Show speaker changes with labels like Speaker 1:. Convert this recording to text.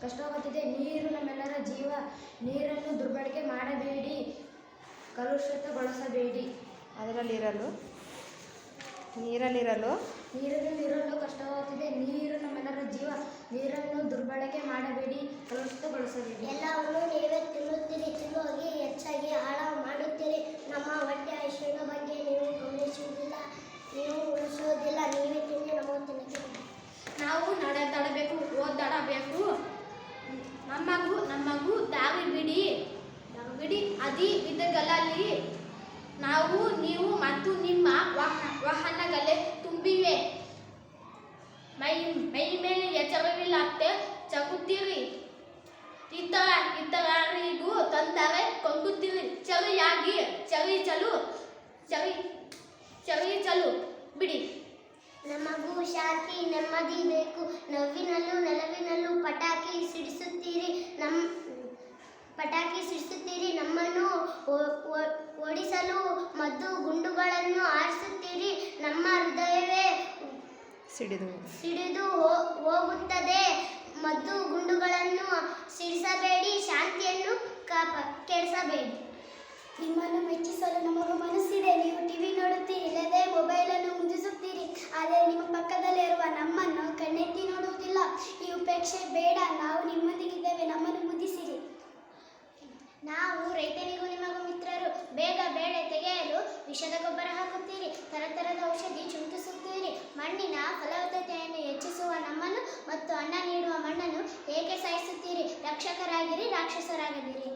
Speaker 1: ಕಷ್ಟವಾಗುತ್ತಿದೆ. ನೀರು ನಮ್ಮೆಲ್ಲರ ಜೀವ. ನೀರನ್ನು ದುರ್ಬಳಕೆ ಮಾಡಬೇಡಿ, ಕಲುಷಿತಗೊಳಿಸಬೇಡಿ.
Speaker 2: ನೀರಲ್ಲಿರಲು
Speaker 1: ಕಷ್ಟವಾಗುತ್ತಿದೆ. ನೀರು ನಮ್ಮೆಲ್ಲರ ಜೀವ. ನೀರನ್ನು ದುರ್ಬಳಕೆ ಮಾಡಬೇಡಿ, ಕಲುಷಿತಗೊಳಿಸಬೇಡಿ.
Speaker 3: ಎಲ್ಲವನ್ನು ನೀವೇ ತಿನ್ನುತ್ತೀರಿ, ತಿನ್ನುವಾಗಿ ಹೆಚ್ಚಾಗಿ ಹಾಳು ಮಾಡುತ್ತೀರಿ. ನಮ್ಮ ಹೊಟ್ಟೆ ಹಸಿವಿನ ಬಗ್ಗೆ ನೀವು ಗಮನಿಸುವುದಿಲ್ಲ, ನೀವು ಉಳಿಸುವುದಿಲ್ಲ. ನೀವೇ ತಿಂದು ನಮಗೆ ತಿನ್ನಕ್ಕೆ
Speaker 1: ನಾವು ನಡೆದಾಡಬೇಕು, ಓದಾಡಬೇಕು. ನಮಗೂ ದಾರಿ ಬಿಡಿ ಅದಿ ವಿಧಗಳಲ್ಲಿ ನೀವು ಮತ್ತು ನಿಮ್ಮ ವಾಹನಗಳೇ ತುಂಬಿವೆ. ಮೈ ಮೇಲೆ ಎಚ್ಚರವಿಲ್ಲದೆ ಚಗುತ್ತೀರಿ, ಇತರರಿಗೂ ತೊಂದರೆ ಕೊಡುತ್ತೀರಿ. ಚರಿಚಲು ಬಿಡಿ.
Speaker 3: ನಮಗೂ ಶಾಂತಿ ನೆಮ್ಮದಿ ಬೇಕು. ನೋವಿನಲ್ಲೂ ನೆಲವಿನಲ್ಲೂ ಪಟಾಕಿ ಸಿಡಿಸುತ್ತೀರಿ. ನಮ್ಮನ್ನು ಓಡಿಸಲು ಮದ್ದು ಗುಂಡುಗಳನ್ನು ಹಾರಿಸುತ್ತೀರಿ. ನಮ್ಮ ಹೃದಯವೇ ಸಿಡಿದು ಹೋಗುತ್ತದೆ. ಮದ್ದು ಗುಂಡುಗಳನ್ನು ಸಿಡಿಸಬೇಡಿ, ಶಾಂತಿಯನ್ನು ಕೆಡಿಸಬೇಡಿ.
Speaker 4: ನಿಮ್ಮನ್ನು ಮೆಚ್ಚಿಸಲು ನಮಗೂ ಮನಸ್ಸಿದೆ. ನೀವು ಟಿವಿ ನೋಡುತ್ತೀರಿ, ಇಲ್ಲದೆ ಮೊಬೈಲನ್ನು ಮುದ್ದಿಸುತ್ತೀರಿ. ಆದರೆ ನಿಮ್ಮ ಪಕ್ಕದಲ್ಲಿರುವ ನಮ್ಮನ್ನು ಕಣ್ಣೆತ್ತಿ ನೋಡುವುದಿಲ್ಲ. ಈ ಉಪೇಕ್ಷೆ ಬೇಡ. ನಾವು ನಿಮ್ಮೊಂದಿಗಿದ್ದೇವೆ, ನಮ್ಮನ್ನು ಮುದ್ದಿಸಿರಿ.
Speaker 3: ನಾವು ರೈತನಿಗೂ ನಿಮಗೂ ಮಿತ್ರರು. ಬೇಗ ಬೇಳೆ ತೆಗೆಯಲು ವಿಷದ ಗೊಬ್ಬರ ಹಾಕುತ್ತೀರಿ, ತರತರದ ಔಷಧಿ ಚಿಮುಕಿಸುತ್ತೀರಿ. ಮಣ್ಣಿನ ಫಲವತ್ತತೆಯನ್ನು ಹೆಚ್ಚಿಸುವ ನಮ್ಮನ್ನು ಮತ್ತು ಅನ್ನ ನೀಡುವ ಮಣ್ಣನ್ನು ಏಕೆ ಸಾಯಿಸುತ್ತೀರಿ? ರಕ್ಷಕರಾಗಿರಿ, ರಾಕ್ಷಸರಾಗದಿರಿ.